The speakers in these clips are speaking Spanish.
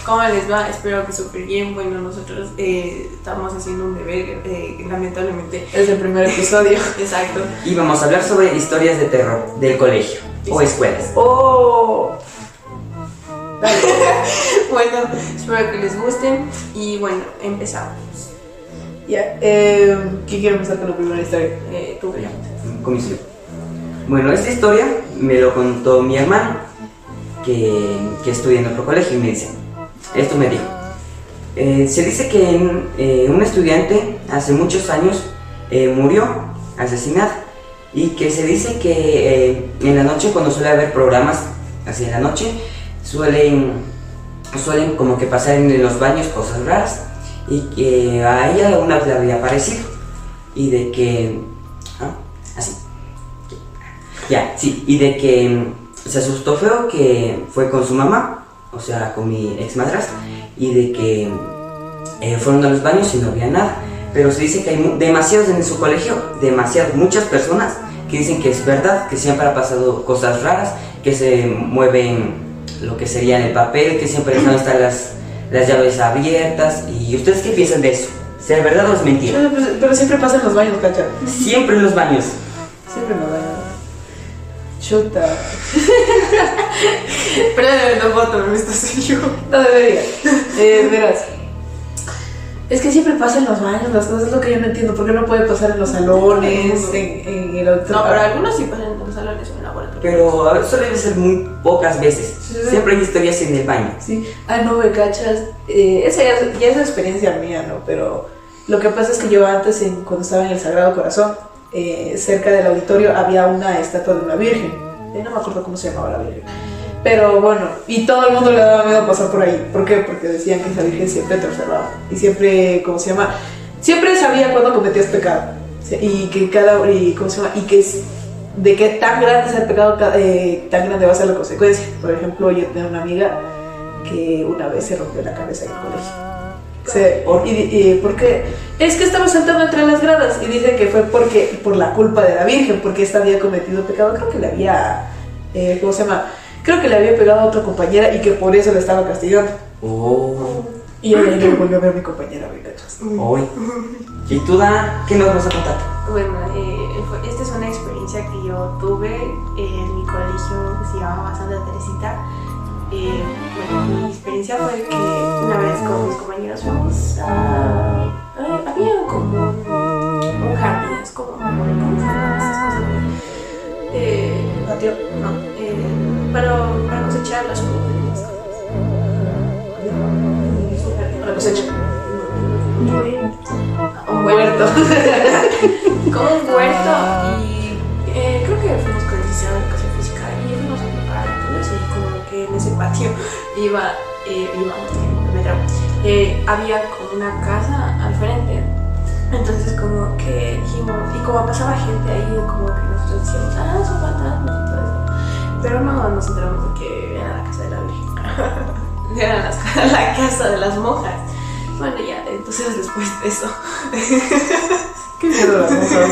¿Cómo les va? Espero que súper bien. Bueno, nosotros estamos haciendo un deber, lamentablemente. Es el primer episodio. Exacto. Y vamos a hablar sobre historias de terror del colegio o escuelas. ¡Oh! Bueno, espero que les guste. Y bueno, empezamos. Ya, ¿quién quiere empezar con la primera historia? Tú, ya. Comisión. Bueno, esta historia me lo contó mi hermano, que estudia en otro colegio, y me dice, esto me dijo. Se dice que un estudiante hace muchos años murió asesinado, y que se dice que en la noche, cuando suele haber programas así en la noche, suelen como que pasar en los baños cosas raras, y que a ella alguna vez le había aparecido, y de que... así. Ya, sí, y de que se asustó feo, que fue con su mamá, o sea, con mi ex madrastra, y de que fueron a los baños y no había nada. Pero se dice que hay demasiados en su colegio, muchas personas que dicen que es verdad, que siempre ha pasado cosas raras, que se mueven lo que sería en el papel, que siempre dejan estar las llaves abiertas. ¿Y ustedes qué piensan de eso? ¿Sea verdad o es mentira? Pero siempre pasa en los baños, ¿cacha? Siempre en los baños. Siempre en los baños. Chuta. Pero no puedo tomar esto serio. No debería. Verás. Es que siempre pasa en los baños, las cosas es lo que yo no entiendo. ¿Por qué no puede pasar en los salones, en el otro? No, pero algunos sí pasan en los salones o en el laboratorio. Pero a ver, suele ser muy pocas veces. Siempre hay historias en el baño. Sí. Ah, no, me cachas. Esa ya es experiencia mía, ¿no? Pero lo que pasa es que yo antes, cuando estaba en el Sagrado Corazón, cerca del auditorio había una estatua de una virgen. No me acuerdo cómo se llamaba la virgen. Pero bueno, y todo el mundo le daba miedo pasar por ahí. ¿Por qué? Porque decían que esa virgen siempre te observaba. Y siempre, ¿cómo se llama? Siempre sabía cuándo cometías pecado. Y que ¿cómo se llama? Y que de qué tan grande es el pecado, tan grande va a ser la consecuencia. Por ejemplo, yo tenía una amiga que una vez se rompió la cabeza en el colegio. Porque es que estaba sentado entre las gradas y dicen que fue por la culpa de la virgen, porque esta había cometido pecado. Creo que le había, ¿cómo se llama? Creo que le había pegado a otra compañera y que por eso le estaba castigando. Oh. Y ella no volvió a ver a mi compañera, ¿me cachas? Hoy. ¿Y tú, Dana, qué nos vas a contar? Bueno, esta es una experiencia que yo tuve en mi colegio, que se llamaba Santa Teresita. Bueno, mi experiencia fue que una vez con mis compañeros fuimos había como un jardín, es como ¿cómo se llaman esas cosas? Patio. No, para cosechar las frutas. Para cosecha. Un huerto. Como un huerto, y creo que fuimos con el licenciado de educación física y fuimos a preparar entonces, y como que en ese patio había como una casa al frente. Entonces como que dijimos, y como pasaba gente ahí, como que nosotros decíamos, son fantasmas y todo eso. Pero no nos enteramos de que era la casa de la Virgen. Era la casa de las monjas. Bueno, ya, entonces después de eso. ¿Qué miedo las monjas?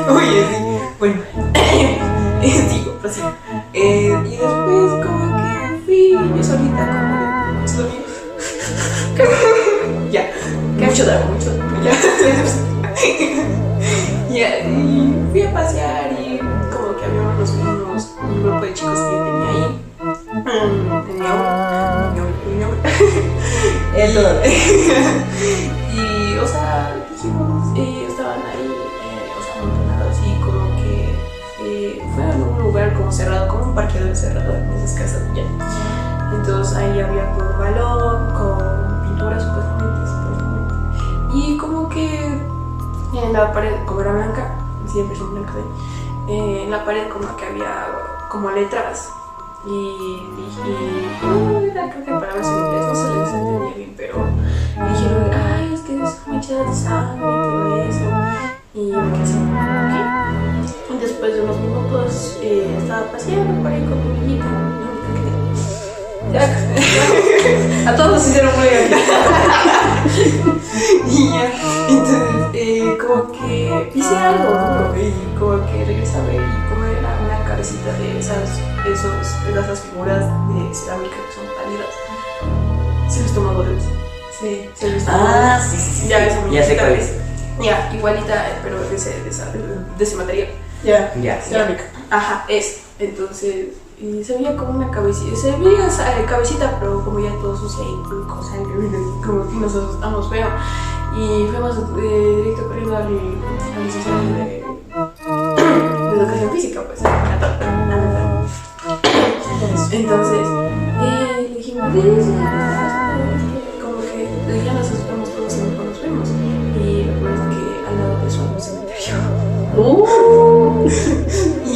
Oye, sí. Bueno, digo, pues sí. Y después como que fui yo solita como de muchos amigos. Ya. Mucho daño. Ya, y fui a pasear y como que había un grupo de chicos que yo tenía ahí. Tenía uno. Y, o sea, dijimos, estaban ahí, o sea, amontonados, y como que fue en un lugar como cerrado, como un parqueadero cerrado en esas casas, ya. Entonces ahí había como un balón con pintura supuestamente. Y como que en la pared, como era blanca, siempre son blancas ahí, en la pared como que había como letras. Y creo que palabras en inglés no se les entendía bien, pero dijeron, ay, es que es manchada de sangre y todo eso. Y me quedé así, ¿qué? Y después de unos minutos estaba paseando por ahí con mi niñita, A todos nos hicieron muy bien. Y ya, entonces como que hice algo, ¿no? Y como que regresé a ver, y como era una cabecita de esas figuras de cerámica que son pálidas. Se les toma boletos. Sí. Se les toma Sí. Ya, esa Ya sé muñequita. cuál es. Ya, igualita, pero de ese material. Ya. Ya. Cerámica. Ajá, es. Entonces, y se veía como una cabecita. Se veía cabecita, pero como ya todo sucia y con sangre, como que nos asustamos feo. Y fuimos directo corriendo al licenciado de educación física, pues, entonces, le dijimos, como que ya nos asustamos todos y mejor nos fuimos. Y recuerdo que al lado de eso había un cementerio. Y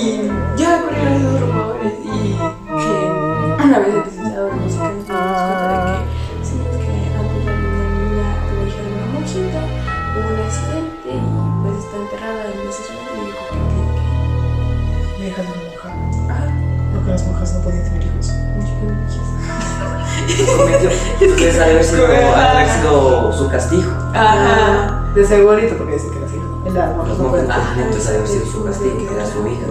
ya corrieron esos rumores y que una vez el licenciado de música nos dimos cuenta de que sí, es que antes de una niña la hija de una monjita hubo un accidente y pues está enterrada en ese cementerio y dijo que La hija de una monja. ajá, No, que las monjas no podían tener hijos. Cometió. Entonces, ha de haber sido su castigo. ajá. De segurito, porque dicen que las hijas no. Las monjas Los no monjes pueden. entonces ha de haber sido su castigo, que era su hija.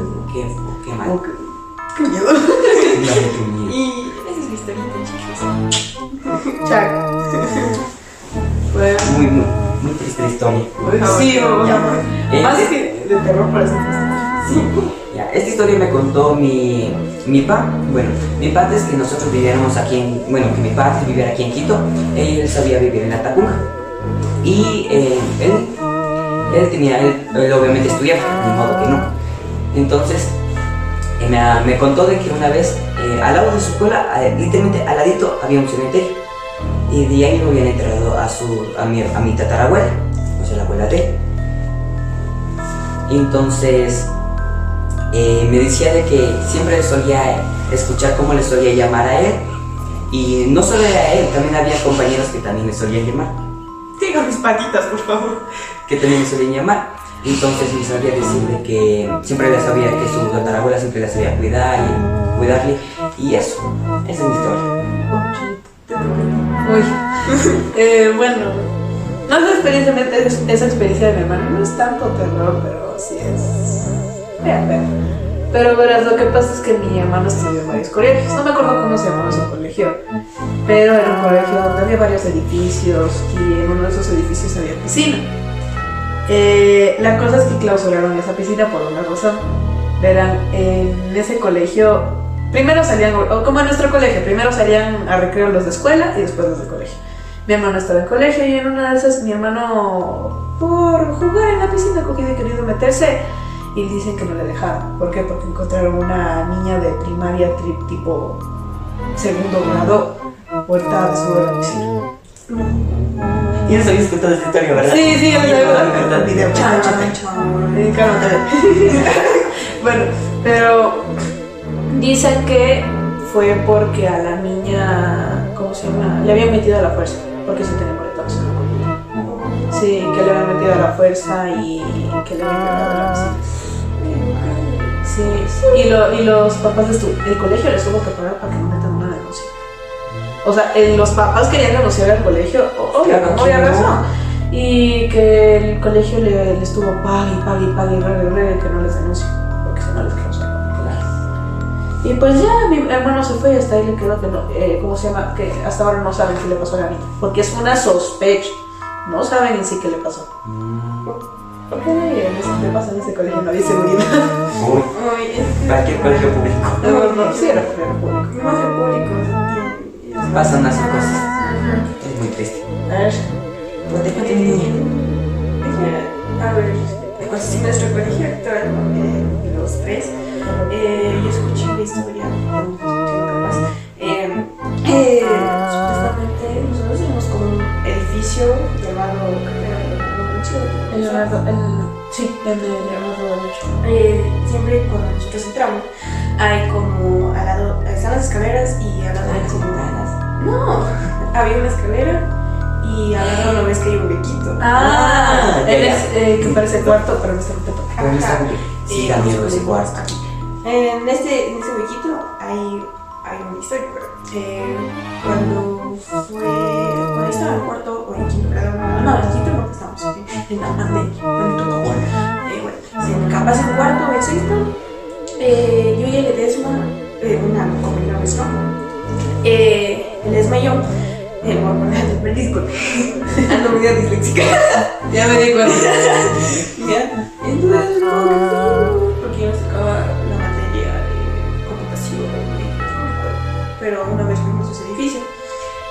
Qué mal. Oh, qué miedo. Qué miedo. Y esa es mi historieta, chicos. Chac. Fue Muy triste la historia. sí, vamos Ya. a más que de terror para eso. Sí. Ya, esta historia me contó mi pa. Bueno, mi pa es que nosotros viviéramos aquí que mi pa viviera aquí en Quito. Él sabía vivir en la Tacunga. Y él obviamente estudiaba, de modo que no. Entonces, me contó de que una vez, al lado de su escuela, literalmente al ladito, había un cementerio. Y de ahí lo habían enterrado a mi tatarabuela, o sea, la abuela de él. Entonces, me decía de que siempre solía escuchar cómo le solía llamar a él. Y no solo era él, también había compañeros que también le solían llamar. Diga mis patitas, por favor. Que también le solían llamar. Entonces me sabía decir de que siempre le sabía que su tatarabuela siempre la sabía cuidar y cuidarle. Y eso, esa es mi historia. Uy. Bueno, no es esa experiencia de mi hermano, no es tanto terror, pero sí es. Vean. Pero verás, lo que pasa es que mi hermano estudió en varios colegios. No me acuerdo cómo se llamaba su colegio, pero era un colegio donde había varios edificios y en uno de esos edificios había piscina. La cosa es que clausuraron esa piscina por una razón. Verán, en ese colegio, primero salían, o como en nuestro colegio, primero salían a recreo los de escuela y después los de colegio. Mi hermano estaba en colegio y en una de esas mi hermano, por jugar en la piscina, cogido y querido meterse. Y dicen que no le dejaron. ¿Por qué? Porque encontraron una niña de primaria tipo segundo grado vuelta de su la piscina. Y eso había escuchado esta historia, ¿verdad? Sí, yo les verdad. había el video. Bueno, pero dicen que fue porque a la niña, ¿cómo se llama? Le habían metido a la fuerza, porque sí tenía moretones en la columna. Sí, que le habían metido a la fuerza y que le habían pegado a la piscina. Sí. Y los papás del colegio les tuvo que pagar para que no metan una denuncia. O sea, los papás querían denunciar al colegio, Claro, obvia razón. Y que el colegio les tuvo pague, regue, que no les denuncie, porque si no les clausuran. Y pues ya mi hermano se fue y hasta ahí le quedó que no, ¿cómo se llama? Que hasta ahora no saben qué le pasó a la niña, porque es una sospecha, no saben en sí qué le pasó. ¿Por qué te pasa en ese colegio? No había seguridad. Uy, Ay, cualquier colegio público. No, sí era público. más de público. Pasan así cosas. Es muy triste. A ver, Pues déjate mi niña. A ver, pues nuestro colegio actual, los tres, yo escuché la historia, capaz. Supuestamente nosotros tenemos como un edificio llamado el Leonardo da Vinci. siempre cuando nosotros entramos hay como al lado, están las escaleras y al lado hay como no, había una escalera y al lado no ves que hay un huequito. Él es que parece cuarto, pero no está completo. Sí, da miedo ese cuarto. En ese huequito hay una historia, cuando estaba en cuarto o en quinto grado, no, en quinto no, estábamos en la pandemia, cuando tocó. Bueno, capaz en cuarto o en sexto, yo y el Edesma, una compañera nuestra, el Esmayón, disculpe, ando medio disléxica. Ya me di cuenta. Ya. Entonces, como que fui, porque nos tocaba la materia de computación, pero una vez fuimos a ese edificio.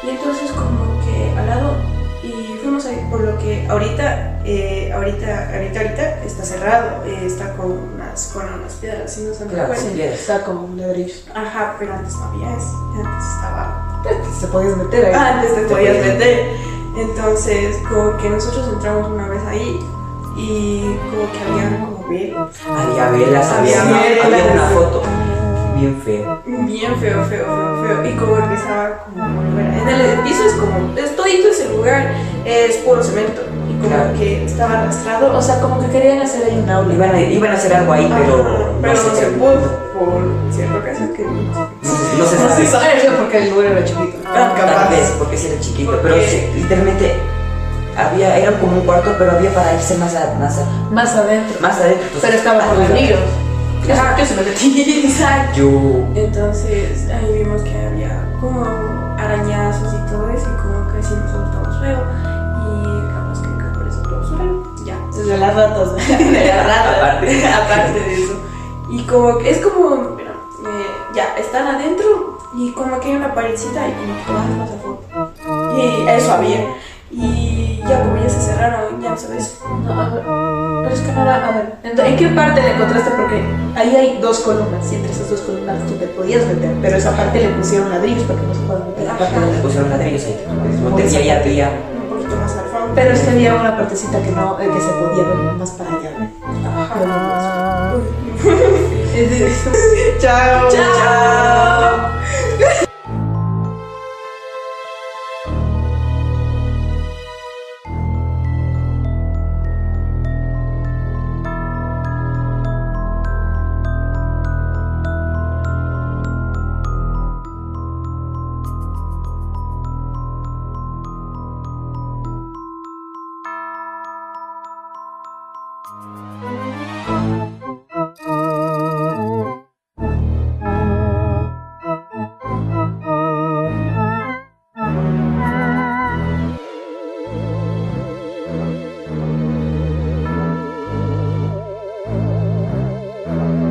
Y entonces, como que al lado, y fuimos ahí, por lo que ahorita está cerrado, está con unas piedras, ¿sí nos han dado Claro, cuenta? sí, Está como un ladrillo. Ajá, pero antes no había eso, antes estaba. Se podías meter ahí. Antes te podías meter. Entonces, como que nosotros entramos una vez ahí y como que había como velas. Había velas, Había había velas. una foto bien feo. Bien feo. Y como que estaba como fuera. En el piso es como, todito ese lugar es puro cemento. Y como Claro. que estaba arrastrado. O sea, como que querían hacer ahí un aula. Iban a hacer algo ahí, pero no se qué. pudo por cierta ocasión que No se No sabe. se sabe. Eso porque el lugar era chiquito. Tal vez, porque sí era chiquito, Porque- pero sí, literalmente era como un cuarto, pero había para irse más adentro. Más adentro. Entonces, Pero estaba con arriba. ladrillos. Ajá. Yo se me metí. Exacto. Yo Entonces ahí vimos que había como arañazos y todo eso y como que sí nos asustamos feo y capaz que por eso lo basuraron. Ya. Desde las ratas. De la rata, Aparte. aparte de eso. Y como que es como, bueno, ya, están adentro y como que hay una paredcita y como que todas las foto. Y eso había. Y ya como ya se cerraron, ya no sabes. No, a ver, pero es que no era. A ver, ¿en qué parte le encontraste? Porque ahí hay dos columnas y entre esas dos columnas tú te podías meter, pero esa parte le pusieron ladrillos para que no se puedan meter. Ajá. aparte donde pusieron ladrillos ahí te puedes meter, y ahí había. Un poquito más al fondo. Pero es que había una partecita que no, que se podía ver más para allá. Ajá. No, no, no. Chao. Chao.